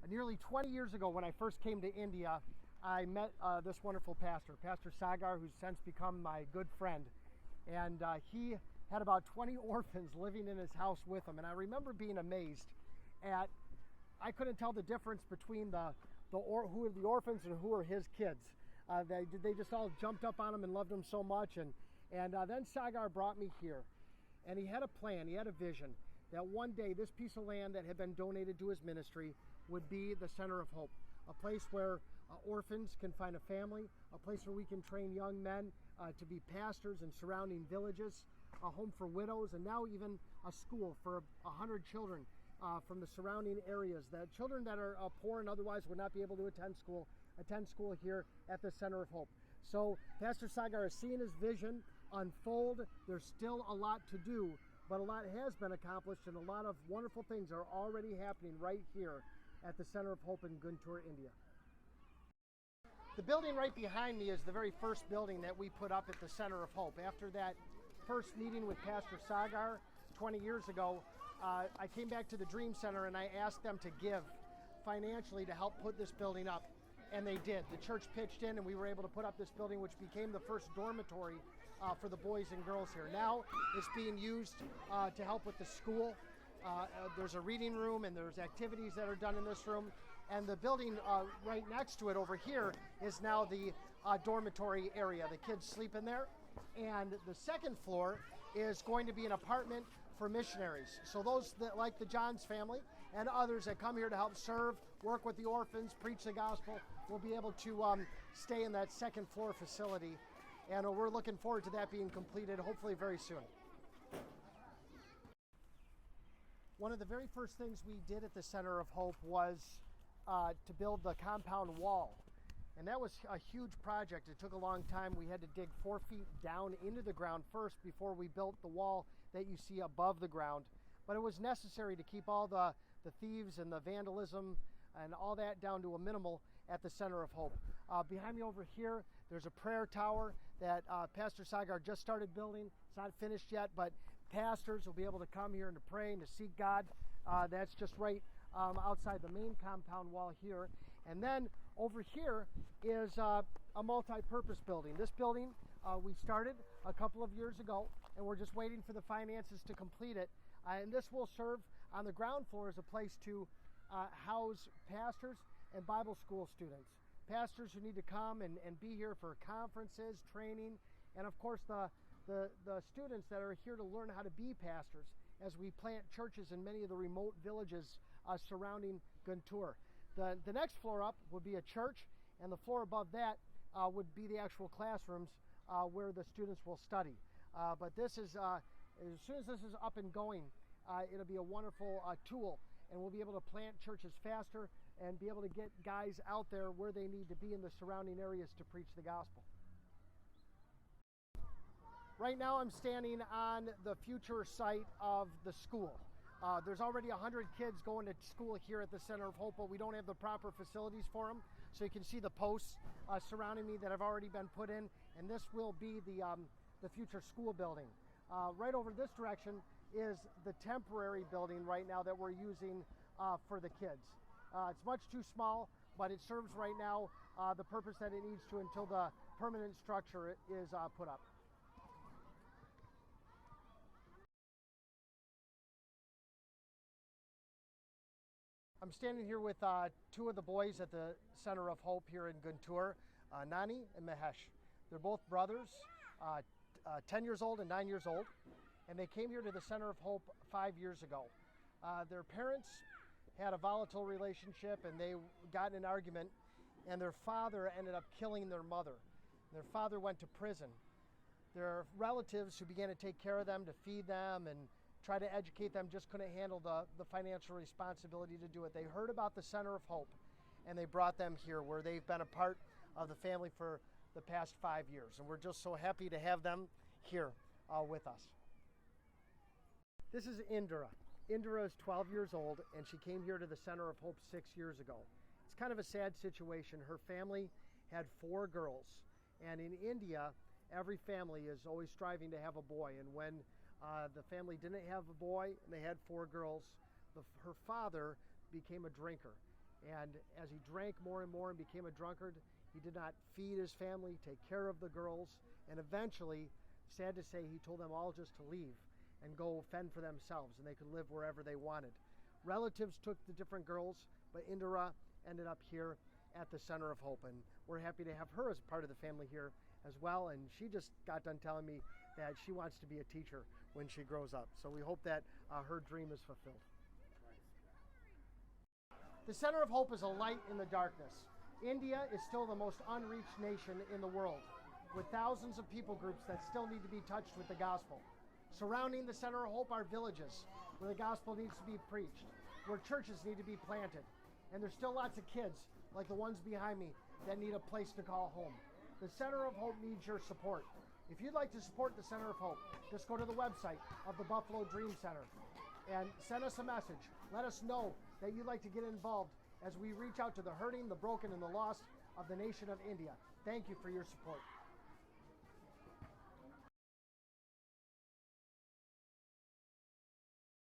Nearly 20 years ago, when I first came to India, I met this wonderful pastor, Pastor Sagar, who's since become my good friend. And he had about 20 orphans living in his house with him. And I remember being amazed at, I couldn't tell the difference between who are the orphans and who are his kids. They just all jumped up on him and loved him so much. And then Sagar brought me here. And he had a plan, he had a vision, that one day this piece of land that had been donated to his ministry would be the center of hope, a place where orphans can find a family, a place where we can train young men to be pastors in surrounding villages, a home for widows, and now even a school for 100 children from the surrounding areas. The children that are poor and otherwise would not be able to attend school here at the Center of Hope. So Pastor Sagar is seeing his vision unfold. There's still a lot to do, but a lot has been accomplished, and a lot of wonderful things are already happening right here at the Center of Hope in Guntur, India. The building right behind me is the very first building that we put up at the Center of Hope. After that first meeting with Pastor Sagar 20 years ago, I came back to the Dream Center and I asked them to give financially to help put this building up, and they did. The church pitched in and we were able to put up this building, which became the first dormitory for the boys and girls here. Now it's being used to help with the school. There's a reading room and there's activities that are done in this room. And the building right next to it over here is now the dormitory area. The kids sleep in there. And the second floor is going to be an apartment for missionaries. So those that, like the Johns family and others that come here to help serve, work with the orphans, preach the gospel, will be able to stay in that second floor facility. And we're looking forward to that being completed hopefully very soon. One of the very first things we did at the Center of Hope was to build the compound wall. And that was a huge project. It took a long time. We had to dig 4 feet down into the ground first before we built the wall that you see above the ground. But it was necessary to keep all the thieves and the vandalism and all that down to a minimal at the Center of Hope. Behind me over here, there's a prayer tower that Pastor Sagar just started building. It's not finished yet, but pastors will be able to come here and to pray and to seek God. That's just right outside the main compound wall here. And then over here is a multi-purpose building. This building we started a couple of years ago, and we're just waiting for the finances to complete it. And this will serve on the ground floor as a place to house pastors and Bible school students. Pastors who need to come and be here for conferences, training, and of course the students that are here to learn how to be pastors as we plant churches in many of the remote villages surrounding Guntur. The next floor up would be a church, and the floor above that would be the actual classrooms where the students will study. But this is, as soon as this is up and going, it'll be a wonderful tool, and we'll be able to plant churches faster and be able to get guys out there where they need to be in the surrounding areas to preach the gospel. Right now I'm standing on the future site of the school. There's already 100 kids going to school here at the Center of Hope, but we don't have the proper facilities for them. So you can see the posts surrounding me that have already been put in, and this will be the future school building. Right over this direction is the temporary building right now that we're using for the kids. It's much too small, but it serves right now the purpose that it needs to until the permanent structure is put up. I'm standing here with two of the boys at the Center of Hope here in Guntur, Nani and Mahesh. They're both brothers, 10 years old and 9 years old, and they came here to the Center of Hope 5 years ago. Their parents had a volatile relationship, and they got in an argument, and their father ended up killing their mother. Their father went to prison. Their relatives who began to take care of them, to feed them and try to educate them, just couldn't handle the financial responsibility to do it. They heard about the Center of Hope, and they brought them here, where they've been a part of the family for the past 5 years. And we're just so happy to have them here with us. This is Indra. Indra is 12 years old, and she came here to the Center of Hope 6 years ago. It's kind of a sad situation. Her family had 4 girls, and in India, every family is always striving to have a boy. And when the family didn't have a boy and they had 4 girls, her father became a drinker, And as he drank more and more and became a drunkard, he did not feed his family, take care of the girls, and eventually, sad to say, he told them all just to leave and go fend for themselves, and they could live wherever they wanted. Relatives took the different girls, but Indra ended up here at the Center of Hope, and we're happy to have her as part of the family here as well. And she just got done telling me that she wants to be a teacher when she grows up. So we hope that her dream is fulfilled. The Center of Hope is a light in the darkness. India is still the most unreached nation in the world, with thousands of people groups that still need to be touched with the gospel. Surrounding the Center of Hope are villages where the gospel needs to be preached, where churches need to be planted, and there's still lots of kids, like the ones behind me, that need a place to call home. The Center of Hope needs your support. If you'd like to support the Center of Hope, just go to the website of the Buffalo Dream Center and send us a message. Let us know that you'd like to get involved as we reach out to the hurting, the broken, and the lost of the nation of India. Thank you for your support.